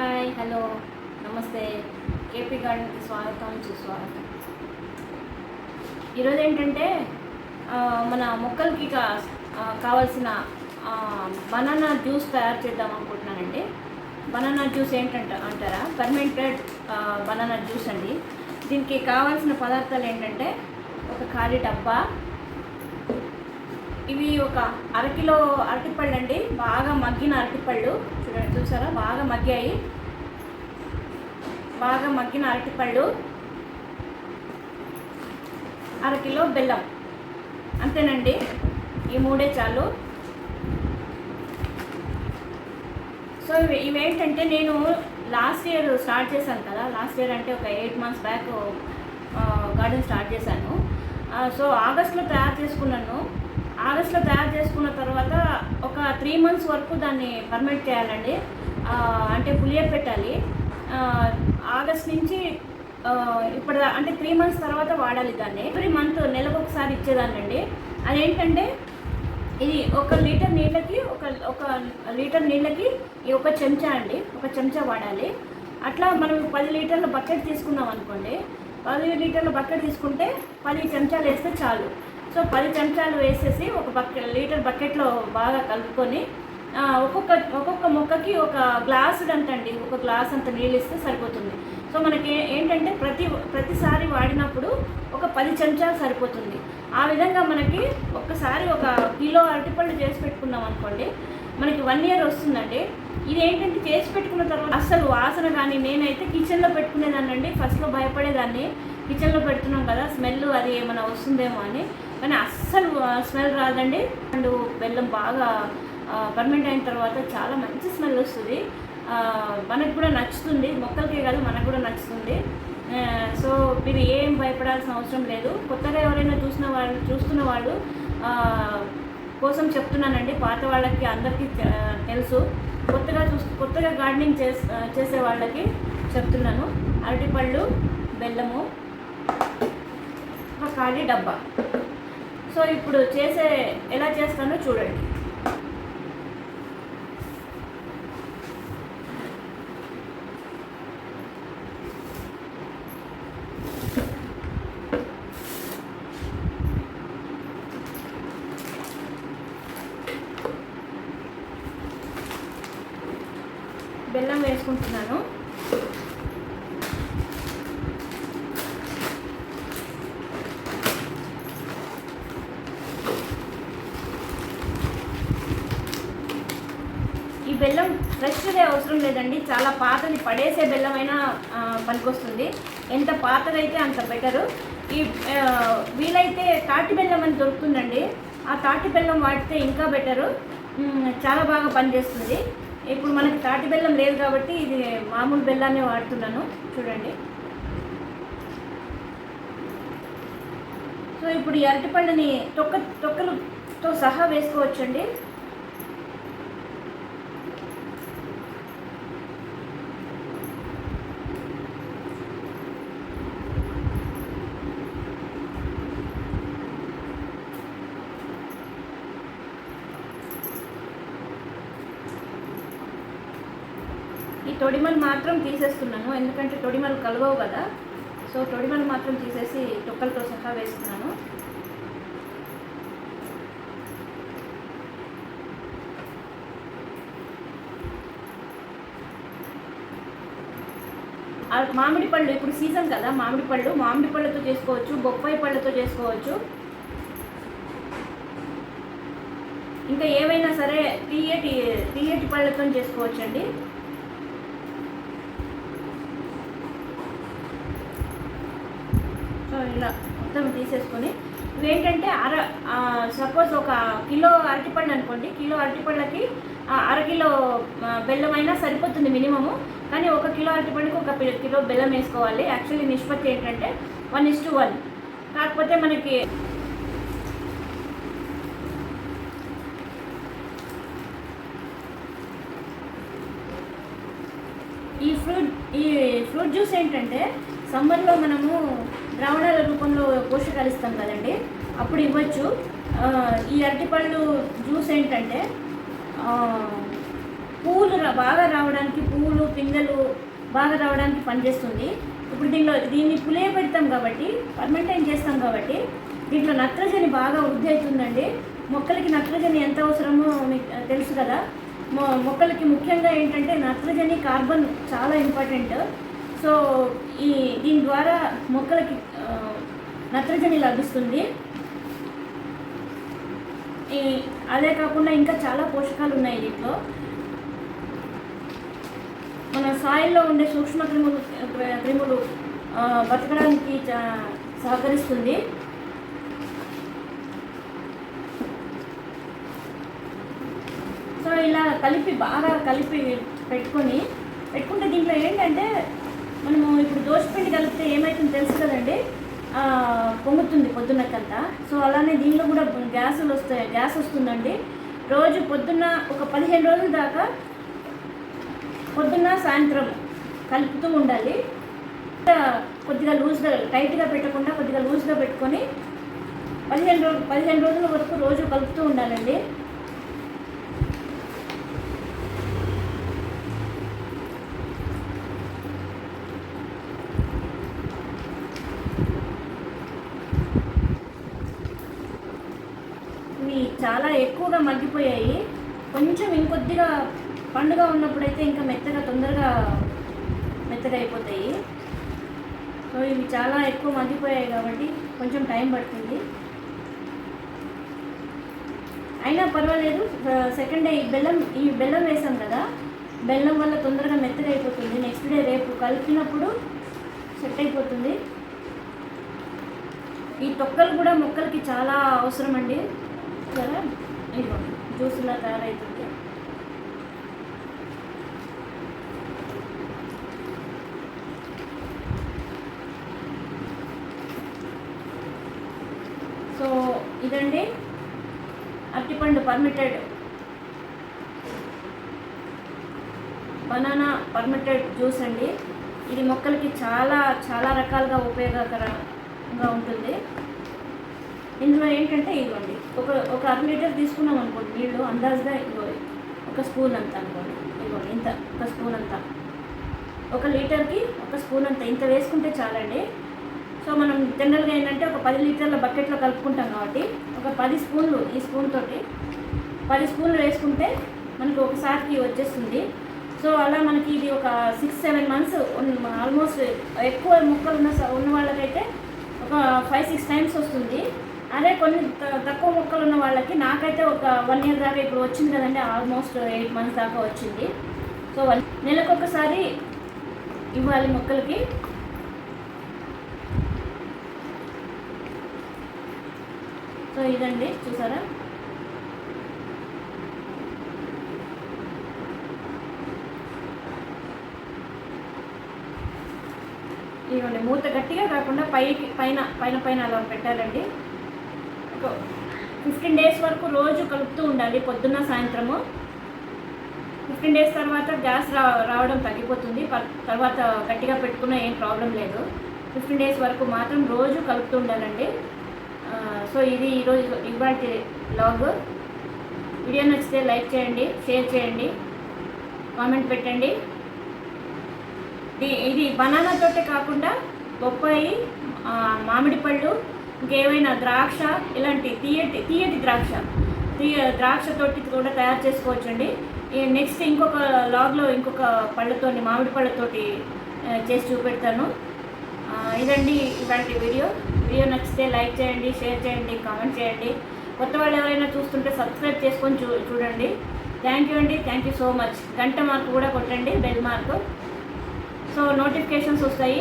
Hi hello నమస్తే KP గార్డెన్కి స్వాగతం సుస్వాగతం. ఈరోజు ఏంటంటే మన మొక్కలకి కావాల్సిన బనానా జ్యూస్ తయారు చేద్దాం అనుకుంటున్నానండి. బనానా జ్యూస్ అంటారా, ఫర్మెంటెడ్ బనానా జ్యూస్ అండి. దీనికి కావాల్సిన పదార్థాలు ఏంటంటే ఒక ఖాళీ డబ్బా, ఇవి ఒక అరకిలో అరటిపళ్ళు అండి, బాగా మగ్గిన అరటిపళ్ళు. చూసారా, బాగా మగ్గాయి. బాగా మగ్గిన అరటిపళ్ళు, అరకిలో బెల్లం, అంతేనండి. ఈ మూడే చాలు. సో ఇవేంటంటే నేను లాస్ట్ ఇయర్ స్టార్ట్ చేశాను కదా, లాస్ట్ ఇయర్ అంటే ఒక 8 months బ్యాక్ గార్డెన్ స్టార్ట్ చేశాను. సో ఆగస్ట్లో తయారు చేసుకున్నాను. ఆగస్ట్లో తయారు చేసుకున్న తర్వాత ఒక 3 months వరకు దాన్ని ఫర్మెంట్ చేయాలండి, అంటే పులియ పెట్టాలి. ఆగస్ట్ నుంచి ఇప్పుడు అంటే 3 months తర్వాత వాడాలి దాన్ని. ఎవ్రీ మంత్ నెలకు ఒకసారి ఇచ్చేదాన్నండి. అదేంటంటే ఇది 1 లీటర్ నీళ్ళకి ఒక లీటర్ నీళ్ళకి ఈ 1 చెంచా అండి, 1 చెంచా వాడాలి. అట్లా మనం 10 లీటర్ల బకెట్ తీసుకున్నాం అనుకోండి, 10 లీటర్ల బకెట్ తీసుకుంటే 10 చెంచాలు వేస్తే చాలు. సో 10 చెంచాలు వేసేసి ఒక లీటర్ బకెట్లో బాగా కలుపుకొని ఒక్కొక్క మొక్కకి ఒక గ్లాసు అంతండి, ఒక గ్లాస్ అంత నీళ్ళు ఇస్తే సరిపోతుంది. సో మనకి ఏంటంటే ప్రతిసారి వాడినప్పుడు ఒక 10 చెంచాలు సరిపోతుంది. ఆ విధంగా మనకి ఒక్కసారి 1 కిలో అరటిపళ్ళు చేసి పెట్టుకున్నాం అనుకోండి, మనకి 1 year వస్తుందండి. ఇది ఏంటంటే చేసి పెట్టుకున్న తర్వాత అస్సలు వాసన కానీ, నేనైతే కిచెన్లో పెట్టుకునేదాన్నండి. ఫస్ట్లో భయపడేదాన్ని, కిచెన్లో పెడుతున్నాం కదా స్మెల్ అది ఏమైనా వస్తుందేమో అని, కానీ అస్సలు స్మెల్ రాదండి. అండ్ బెల్లం బాగా ఫర్మెంట్ అయిన తర్వాత చాలా మంచి స్మెల్ వస్తుంది. మనకు కూడా నచ్చుతుంది, మొక్కలకే కాదు మనకు కూడా నచ్చుతుంది. సో మీరు ఏం భయపడాల్సిన అవసరం లేదు. కొత్తగా ఎవరైనా చూస్తున్న వాళ్ళు కోసం చెప్తున్నానండి. పాత వాళ్ళకి అందరికీ తెలుసు, కొత్తగా గార్డెనింగ్ చేసే వాళ్ళకి చెప్తున్నాను. అరటిపళ్ళు, బెల్లము, ఒక ఖాళీ డబ్బా. సో ఇప్పుడు ఎలా చేస్తానో చూడండి. బెల్లం వేసుకుంటున్నాను. ఈ బెల్లం ఫ్రెష్దే అవసరం లేదండి, చాలా పాతది పడేసే బెల్లం అయినా పనికొస్తుంది. ఎంత పాతదైతే అంత బెటరు. వీలైతే తాటి బెల్లం అని దొరుకుతుందండి, ఆ తాటి బెల్లం వాడితే ఇంకా బెటరు, చాలా బాగా పనిచేస్తుంది. ఇప్పుడు మనకి తాటి బెల్లం లేదు కాబట్టి ఇది మామూలు బెల్లాన్ని వాడుతున్నాను, చూడండి. సో ఇప్పుడు ఈ అరటిపళ్ళని తొక్కలతో సహా వేసుకోవచ్చండి. ఈ తొడిమలు మాత్రం తీసేస్తున్నాను, ఎందుకంటే తొడిమలు కలవవు కదా. సో తొడిమలు మాత్రం తీసేసి తొక్కలతో సహా వేస్తున్నాను. మామిడి పళ్ళు ఇప్పుడు సీజన్ కదా, మామిడి పళ్ళతో చేసుకోవచ్చు, బొప్పాయి పళ్ళతో చేసుకోవచ్చు, ఇంకా ఏవైనా సరే తీయటి పళ్ళతో చేసుకోవచ్చండి. సో ఇలా మొత్తం తీసేసుకొని ఇవేంటంటే సపోజ్ 1 కిలో అరటిపళ్ళు అనుకోండి, కిలో అరటిపళ్ళకి 1/2 కిలో బెల్లం అయినా సరిపోతుంది మినిమము. కానీ 1 కిలో అరటిపళ్ళకి 1 కిలో బెల్లం వేసుకోవాలి. యాక్చువల్లీ నిష్పత్తి ఏంటంటే 1:1. కాకపోతే మనకి ఈ ఫ్రూట్ జ్యూస్ ఏంటంటే సమ్మర్లో మనము ద్రావణాల రూపంలో పోషకాలు ఇస్తాం కదండి, అప్పుడు ఇవ్వచ్చు. ఈ అరటిపళ్ళు జ్యూస్ ఏంటంటే బాగా రావడానికి, పువ్వులు పిందెలు బాగా రావడానికి పనిచేస్తుంది. ఇప్పుడు దీన్ని పులియబెడతాం కాబట్టి, ఫర్మెంటైన్ చేస్తాం కాబట్టి దీంట్లో నత్రజని బాగా వృద్ధి అవుతుందండి. మొక్కలకి నత్రజని ఎంత అవసరమో మీకు తెలుసు కదా. మొక్కలకి ముఖ్యంగా ఏంటంటే నత్రజని, కార్బన్ చాలా ఇంపార్టెంట్. సో దీని ద్వారా మొక్కలకి నత్రజని లభిస్తుంది. అదే కాకుండా ఇంకా చాలా పోషకాలు ఉన్నాయి దీంట్లో. మన సాయిల్లో ఉండే సూక్ష్మ క్రిములు బతకడానికి సహకరిస్తుంది. సో ఇలా బాగా కలిపి పెట్టుకుంటే దీంట్లో ఏంటంటే మనము ఇప్పుడు దోసపిండి కలిపితే ఏమవుతుందో తెలుసు కదండి, పొంగుతుంది పొద్దున్నకంతా. సో అలానే దీనిలో కూడా గ్యాస్ వస్తుందండి. రోజు పొద్దున్న ఒక 15 రోజుల దాకా పొద్దున్న సాయంత్రం కలుపుతూ ఉండాలి. కొద్దిగా లూజ్గా, టైట్గా పెట్టకుండా కొద్దిగా లూజ్గా పెట్టుకొని 15 రోజుల వరకు రోజు కలుపుతూ ఉండాలండి. ఇవి చాలా ఎక్కువగా మగ్గిపోయాయి. కొంచెం ఇంకొద్దిగా పండుగ ఉన్నప్పుడైతే ఇంకా తొందరగా మెత్తగా అయిపోతాయి. సో ఇవి చాలా ఎక్కువ మగ్గిపోయాయి కాబట్టి కొంచెం టైం పడుతుంది. అయినా పర్వాలేదు. సెకండ్ డే ఈ బెల్లం వేసాం కదా, బెల్లం వల్ల తొందరగా మెత్తగా అయిపోతుంది. నెక్స్ట్ డే రేపు కలిపినప్పుడు సెట్ అయిపోతుంది. ఈ తొక్కలు కూడా మొక్కలకి చాలా అవసరం అండి కదా. ఇదిగో జ్యూస్లా తయారవుతుంది. సో ఇదండి అరటిపండు పర్మిటెడ్, బనానా పర్మిటెడ్ జ్యూస్ అండి. ఇది మొక్కలకి చాలా చాలా రకాలుగా ఉపయోగకరంగా ఉంటుంది. ఇందులో ఏంటంటే ఇదిగోండి, ఒక 1/2 లీటర్ తీసుకున్నాం అనుకోండి నీళ్ళు, అందాజుగా ఒక స్పూన్ అంత అనుకోండి. ఇదిగోండి ఇంత, ఒక స్పూన్ అంతా, 1 లీటర్కి 1 స్పూన్ అంత, ఇంత వేసుకుంటే చాలండి. సో మనం జనరల్గా ఏంటంటే ఒక 10 లీటర్ల బకెట్లో కలుపుకుంటాం కాబట్టి ఒక 10 స్పూన్లు, ఈ స్పూన్ తోటి 10 స్పూన్లు వేసుకుంటే మనకి ఒకసారికి వచ్చేస్తుంది. సో అలా మనకి ఇది ఒక 6-7 మంత్స్ ఆల్మోస్ట్ ఎక్కువ మొక్కలు ఉన్న వాళ్ళకైతే ఒక 5-6 టైమ్స్ వస్తుంది. అదే కొన్ని తక్కువ మొక్కలు ఉన్న వాళ్ళకి, నాకైతే ఒక 1 ఇయర్ దాకా ఇప్పుడు వచ్చింది కదండి, ఆల్మోస్ట్ 8 మంత్స్ దాకా వచ్చింది. సో నెలకొకసారి ఇవ్వాలి మొక్కలకి. సో ఇదండి చూసారా. ఇవ్వండి, మూత గట్టిగా కాకుండా పైన అలా పెట్టాలండి. ఒక 15 డేస్ వరకు రోజు కలుపుతూ ఉండాలి, పొద్దున్న సాయంత్రము. 15 డేస్ తర్వాత గ్యాస్ రావడం తగ్గిపోతుంది. తర్వాత గట్టిగా పెట్టుకున్న ఏం ప్రాబ్లం లేదు. 15 డేస్ వరకు మాత్రం రోజు కలుపుతూ ఉండాలండి. సో ఇది ఇవాల్టి వ్లాగ్. వీడియో నచ్చితే లైక్ చేయండి, షేర్ చేయండి, కామెంట్ పెట్టండి. ఇది బనానా తోటే కాకుండా బొప్పాయి, మామిడి పళ్ళు, ఇంకేమైనా ద్రాక్ష, ఇలాంటి తీయటి ద్రాక్ష తోటి కూడా తయారు చేసుకోవచ్చండి. నెక్స్ట్ ఇంకొక లాగ్లో ఇంకొక పళ్ళతోని, మామిడి పళ్ళతోటి చేసి చూపెడతాను. ఇదండి ఇలాంటి వీడియో నచ్చితే లైక్ చేయండి, షేర్ చేయండి, కామెంట్ చేయండి. కొత్త వాళ్ళు ఎవరైనా చూస్తుంటే సబ్స్క్రైబ్ చేసుకొని చూడండి. థ్యాంక్ యూ అండి, థ్యాంక్ యూ సో మచ్. గంట మార్కు కూడా కొట్టండి, బెల్ మార్కు. సో నోటిఫికేషన్స్ వస్తాయి.